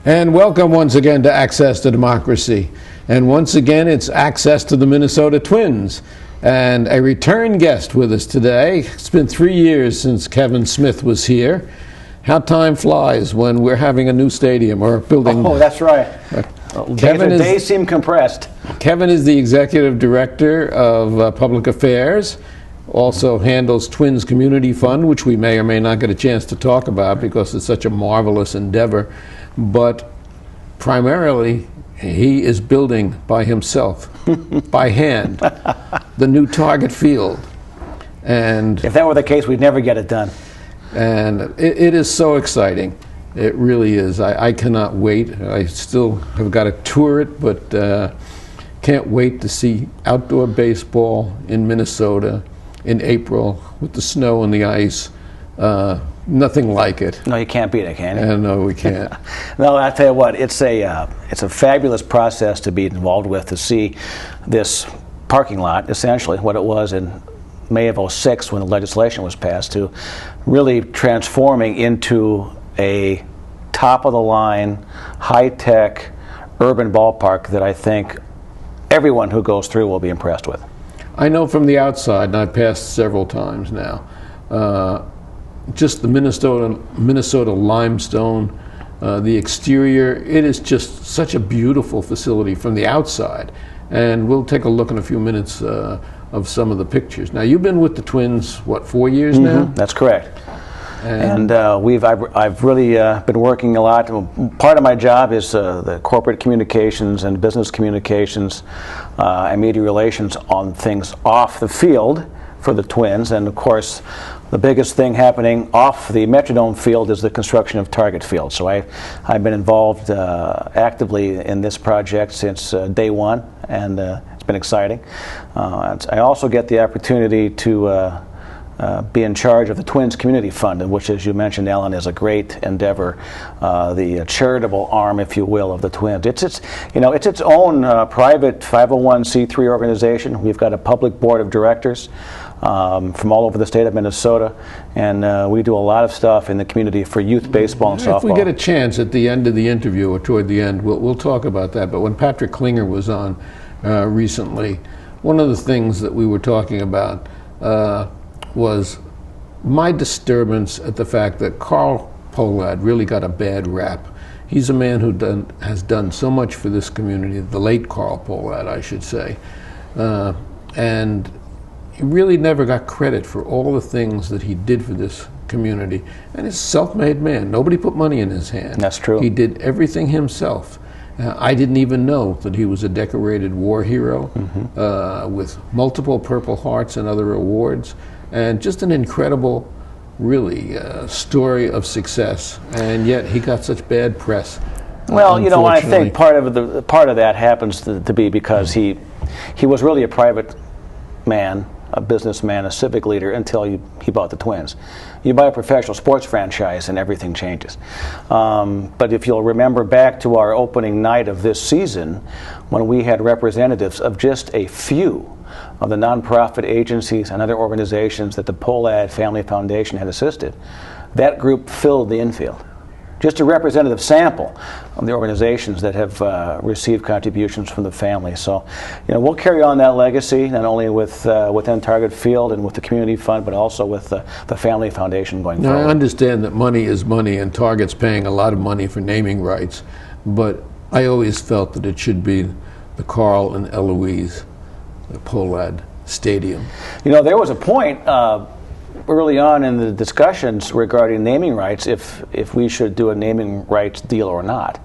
And welcome once again to Access to Democracy. And once again, it's access to the Minnesota Twins. And a return guest with us today. It's been 3 years since Kevin Smith was here. How time flies when we're having a new stadium or building. Oh, that's right. Days seem compressed. Kevin is the executive director of public affairs. Also handles Twins Community Fund, which we may or may not get a chance to talk about because it's such a marvelous endeavor. But primarily, he is building by himself, by hand, the new Target Field. And if that were the case, we'd never get it done. And it is so exciting. It really is. I cannot wait. I still have got to tour it, but can't wait to see outdoor baseball in Minnesota in April with the snow and the ice. Nothing like it. No, you can't beat it, can you? No, we can't. No, I tell you what, it's a fabulous process to be involved with, to see this parking lot, essentially what it was in May of '06 when the legislation was passed, to really transforming into a top-of-the-line, high-tech, urban ballpark that I think everyone who goes through will be impressed with. I know from the outside, and I've passed several times now, just the Minnesota limestone, the exterior, it is just such a beautiful facility from the outside. And we'll take a look in a few minutes of some of the pictures. Now, you've been with the Twins, what, 4 years now? That's correct. And I've really been working a lot. Part of my job is the corporate communications and business communications and media relations on things off the field for the Twins. And of course, the biggest thing happening off the Metrodome field is the construction of Target Field. So I've been involved actively in this project since day one, and it's been exciting. I also get the opportunity to be in charge of the Twins Community Fund, which, as you mentioned, Alan, is a great endeavor, the charitable arm, if you will, of the Twins. It's its own private 501c3 organization. We've got a public board of directors from all over the state of Minnesota, and we do a lot of stuff in the community for youth baseball and softball. If we get a chance at the end of the interview or toward the end, we'll talk about that. But when Patrick Klinger was on recently, one of the things that we were talking about was my disturbance at the fact that Carl Pohlad really got a bad rap. He's a man who has done so much for this community, the late Carl Pohlad, I should say. And he really never got credit for all the things that he did for this community. And he's a self-made man. Nobody put money in his hand. That's true. He did everything himself. I didn't even know that he was a decorated war hero with multiple Purple Hearts and other awards. And just an incredible, really, story of success. And yet he got such bad press. Well, I think part of that happens to be because he was really a private man, a businessman, a civic leader until he bought the Twins. You buy a professional sports franchise and everything changes. But if you'll remember back to our opening night of this season, when we had representatives of just a few of the nonprofit agencies and other organizations that the Pohlad Family Foundation had assisted, that group filled the infield. Just a representative sample of the organizations that have received contributions from the family. So, we'll carry on that legacy, not only within Target Field and with the Community Fund, but also with the Family Foundation going forward. Now, I understand that money is money, and Target's paying a lot of money for naming rights, but I always felt that it should be the Carl and Eloise Pohlad Stadium. There was a point early on in the discussions regarding naming rights, if we should do a naming rights deal or not,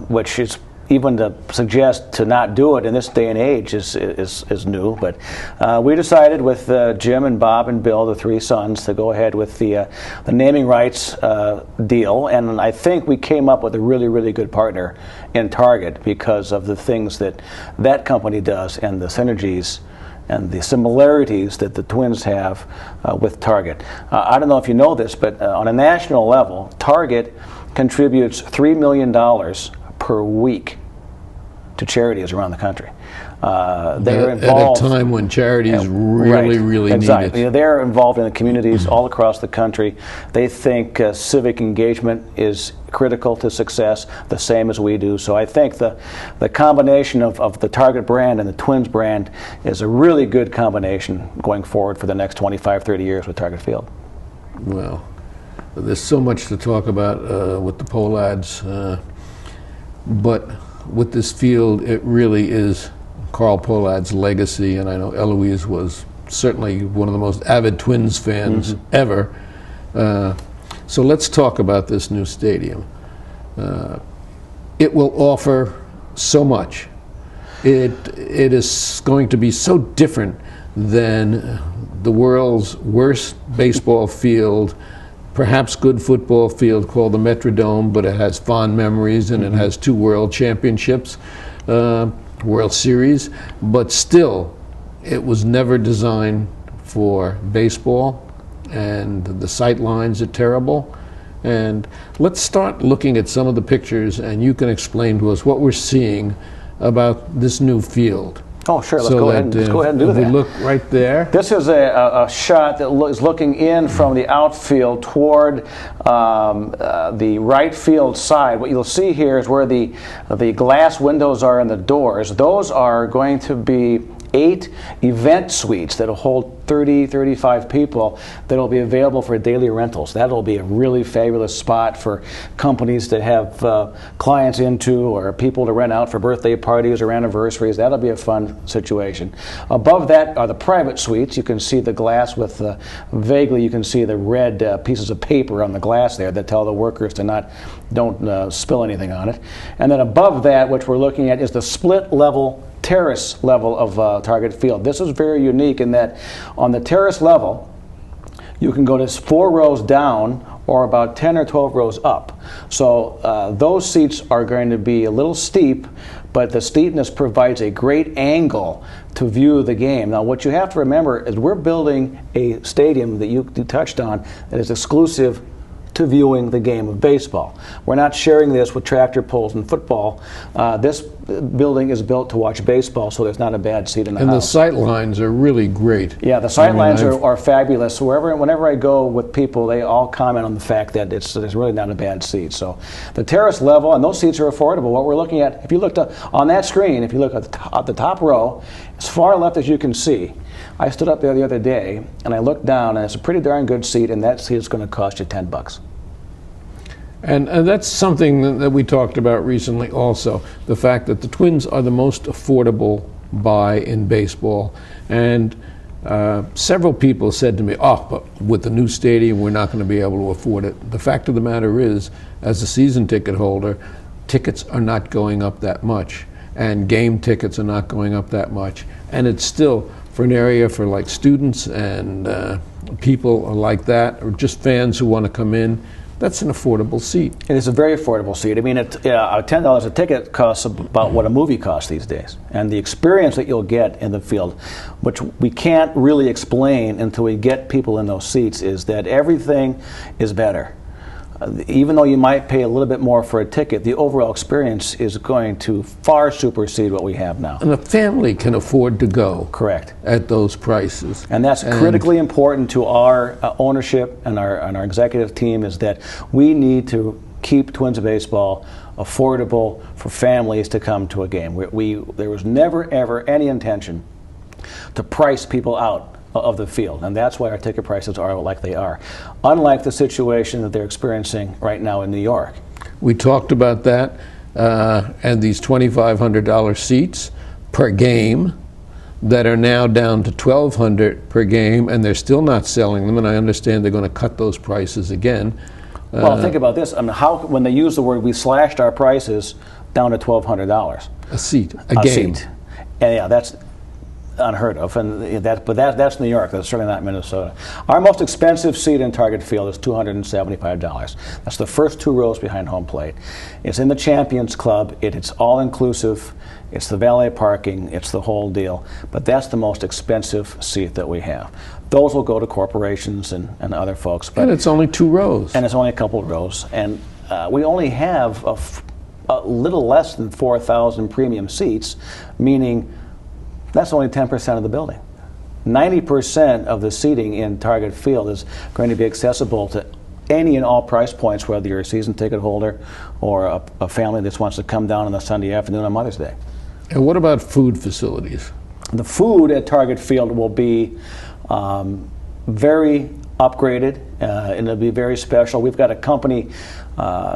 which is even to suggest to not do it in this day and age is new. But we decided with Jim and Bob and Bill, the three sons, to go ahead with the naming rights deal. And I think we came up with a really, really good partner in Target because of the things that company does and the synergies and the similarities that the Twins have with Target. I don't know if you know this, but on a national level, Target contributes $3 million per week to charities around the country. They're involved at a time when charities really, really exactly. need it. They're involved in the communities all across the country. They think civic engagement is critical to success, the same as we do. So I think the combination of the Target brand and the Twins brand is a really good combination going forward for the next 25, 30 years with Target Field. Well, there's so much to talk about with the Pohlads, but with this field, it really is Carl Pohlad's legacy, and I know Eloise was certainly one of the most avid Twins fans ever. So let's talk about this new stadium. It will offer so much. It is going to be so different than the world's worst baseball field, perhaps good football field called the Metrodome, but it has fond memories and it has 2 world championships, World Series, but still it was never designed for baseball, and the sight lines are terrible. And let's start looking at some of the pictures, and you can explain to us what we're seeing about this new field. Oh, sure. Let's go ahead and do that. We look right there. This is a shot that is looking in from the outfield toward the right field side. What you'll see here is where the glass windows are in the doors. Those are going to be 8 event suites that'll hold 30, 35 people that'll be available for daily rentals. That'll be a really fabulous spot for companies that have clients into, or people to rent out for birthday parties or anniversaries. That'll be a fun situation. Above that are the private suites. You can see the glass with vaguely you can see the red pieces of paper on the glass there that tell the workers to don't spill anything on it. And then above that, what we're looking at is the split level terrace level of Target Field. This is very unique in that on the terrace level, you can go to 4 rows down or about 10 or 12 rows up. So those seats are going to be a little steep, but the steepness provides a great angle to view the game. Now, what you have to remember is we're building a stadium that you touched on that is exclusive to viewing the game of baseball. We're not sharing this with tractor pulls and football. This building is built to watch baseball, so there's not a bad seat in the house. And the sight lines are really great. Yeah, the sight lines are fabulous. Whenever I go with people, they all comment on the fact that it's really not a bad seat. So the terrace level, and those seats are affordable. What we're looking at, if you looked on that screen, if you look at the top row, as far left as you can see, I stood up there the other day and I looked down, and it's a pretty darn good seat, and that seat is going to cost you $10. And that's something that we talked about recently also, the fact that the Twins are the most affordable buy in baseball. And several people said to me, oh, but with the new stadium, we're not going to be able to afford it. The fact of the matter is, as a season ticket holder, tickets are not going up that much, and game tickets are not going up that much. And it's still, for an area for like students and people like that, or just fans who want to come in, that's an affordable seat. It is a very affordable seat. I mean, $10 a ticket costs about what a movie costs these days. And the experience that you'll get in the field, which we can't really explain until we get people in those seats, is that everything is better. Even though you might pay a little bit more for a ticket, the overall experience is going to far supersede what we have now. And a family can afford to go. Correct. At those prices. And that's critically important to our ownership and our executive team, is that we need to keep Twins baseball affordable for families to come to a game. There was never, ever any intention to price people out of the field, and that's why our ticket prices are like they are, unlike the situation that they're experiencing right now in New York. We talked about that, and these $2,500 seats per game that are now down to $1,200 per game, and they're still not selling them, and I understand they're going to cut those prices again. Well, think about this. I mean, when they use the word, we slashed our prices down to $1,200 a seat, a game. Seat. And yeah, that's unheard of, and that's New York. That's certainly not Minnesota. Our most expensive seat in Target Field is $275. That's the first 2 rows behind home plate. It's in the Champions Club. It's all inclusive. It's the valet parking. It's the whole deal. But that's the most expensive seat that we have. Those will go to corporations and other folks. And it's only 2 rows. And it's only a couple of rows. And we only have a little less than 4,000 premium seats, meaning That's only 10% of the building. 90% of the seating in Target Field is going to be accessible to any and all price points, whether you're a season ticket holder or a family that wants to come down on a Sunday afternoon on Mother's Day. And what about food facilities? The food at Target Field will be very upgraded, and it'll be very special. We've got a company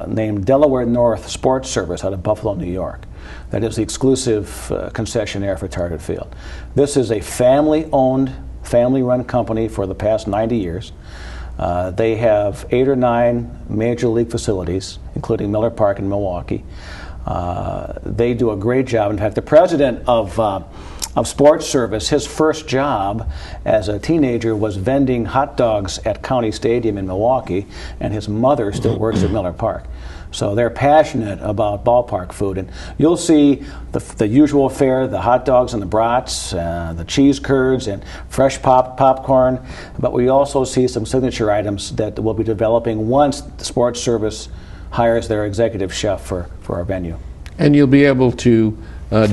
named Delaware North Sports Service out of Buffalo, New York. That is the exclusive concessionaire for Target Field. This is a family-owned, family-run company for the past 90 years. They have 8 or 9 major league facilities, including Miller Park in Milwaukee. They do a great job. In fact, the president of Sports Service, his first job as a teenager was vending hot dogs at County Stadium in Milwaukee, and his mother still works at Miller Park. So they're passionate about ballpark food, and you'll see the usual fare: the hot dogs and the brats, the cheese curds, and fresh popcorn. But we also see some signature items that we'll be developing once the Sports Service hires their executive chef for our venue. And you'll be able to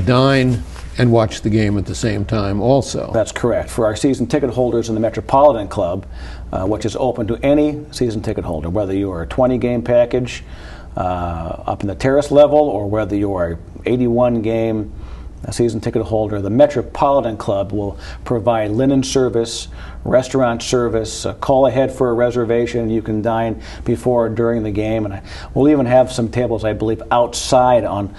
dine and watch the game at the same time also. That's correct. For our season ticket holders in the Metropolitan Club, which is open to any season ticket holder, whether you are a 20-game package up in the terrace level or whether you are 81-game season ticket holder, the Metropolitan Club will provide linen service, restaurant service, call ahead for a reservation. You can dine before or during the game, and we'll even have some tables, I believe, outside on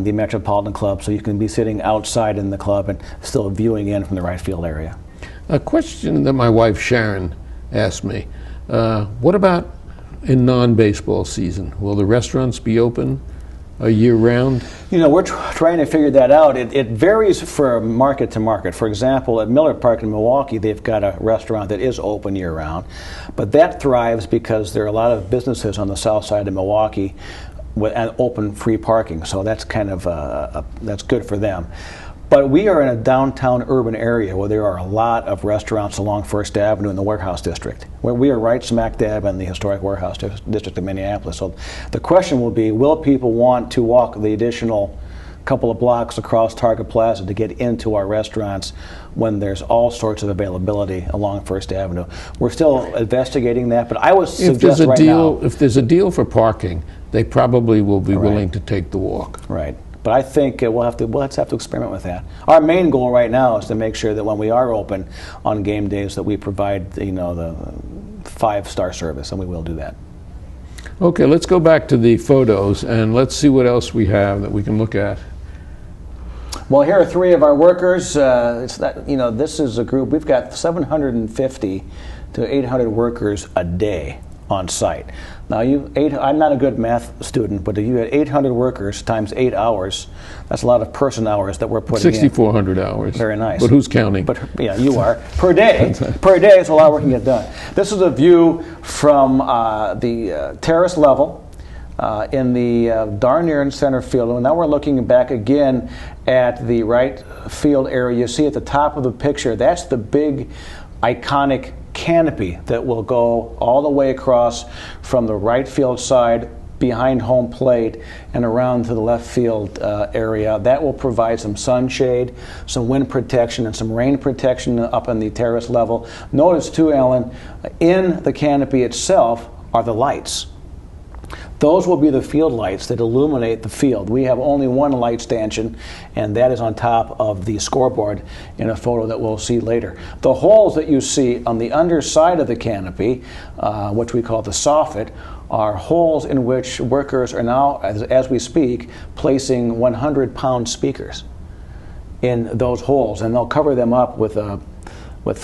the Metropolitan Club, so you can be sitting outside in the club and still viewing in from the right field area. A question that my wife Sharon asked me, what about in non-baseball season? Will the restaurants be open year-round? You know, we're trying to figure that out. It varies from market to market. For example, at Miller Park in Milwaukee, they've got a restaurant that is open year-round, but that thrives because there are a lot of businesses on the south side of Milwaukee with open free parking, so that's kind of that's good for them. But we are in a downtown urban area where there are a lot of restaurants along First Avenue in the Warehouse District, where we are right smack dab in the historic Warehouse District of Minneapolis. So the question will be, will people want to walk the additional couple of blocks across Target Plaza to get into our restaurants when there's all sorts of availability along First Avenue? We're still investigating that, but I would suggest right now, if there's a deal for parking, they probably will be willing to take the walk. Right. But I think we'll have to experiment with that. Our main goal right now is to make sure that when we are open on game days that we provide, the 5-star service, and we will do that. Okay, let's go back to the photos and let's see what else we have that we can look at. Well, here are 3 of our workers. This is a group. We've got 750 to 800 workers a day on site. Now, I'm not a good math student, but if you had 800 workers times 8 hours, that's a lot of person hours that we're putting 6,400 hours. Very nice. But who's counting? But yeah, you are. Per day, it's a lot of work to get done. This is a view from the terrace level in the darn near in center field. And now we're looking back again at the right field area. You see at the top of the picture, that's the big iconic canopy that will go all the way across from the right field side behind home plate and around to the left field area. That will provide some sunshade, some wind protection, and some rain protection up on the terrace level. Notice too, Alan, in the canopy itself are the lights. Those will be the field lights that illuminate the field. We have only one light stanchion, and that is on top of the scoreboard in a photo that we'll see later. The holes that you see on the underside of the canopy, which we call the soffit, are holes in which workers are now, as we speak, placing 100-pound speakers in those holes, and they'll cover them up with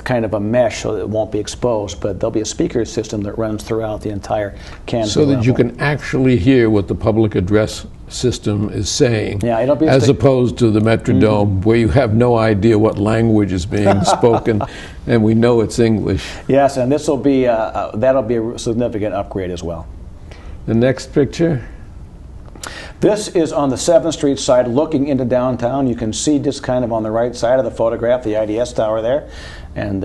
kind of a mesh so that it won't be exposed, but there'll be a speaker system that runs throughout the entire canopy so that level. you can actually hear what the public address system is saying, yeah, it'll be as opposed to the Metrodome, where you have no idea what language is being spoken, and we know it's English. Yes, and this will be that'll be a significant upgrade as well. The next picture. This is on the 7th Street side looking into downtown. You can see just kind of on the right side of the photograph the IDS tower there, and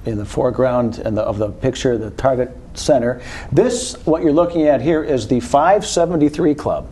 in the foreground of the picture, the Target Center. This, what you're looking at here, is the 573 Club.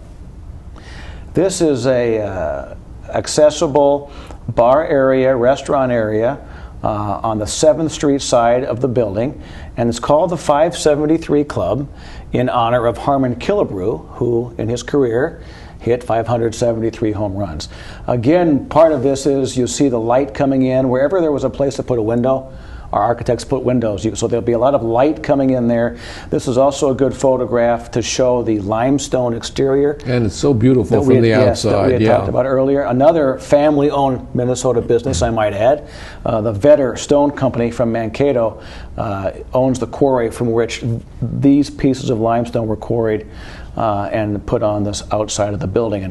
This is a accessible bar area, restaurant area on the 7th Street side of the building, and it's called the 573 Club in honor of Harmon Killebrew, who in his career hit 573 home runs. Again, part of this is you see the light coming in. Wherever there was a place to put a window, our architects put windows, so there'll be a lot of light coming in there. This is also a good photograph to show the limestone exterior. And it's so beautiful from the outside. That we had talked about earlier. Another family-owned Minnesota business, I might add. The Vetter Stone Company from Mankato owns the quarry from which these pieces of limestone were quarried and put on this outside of the building.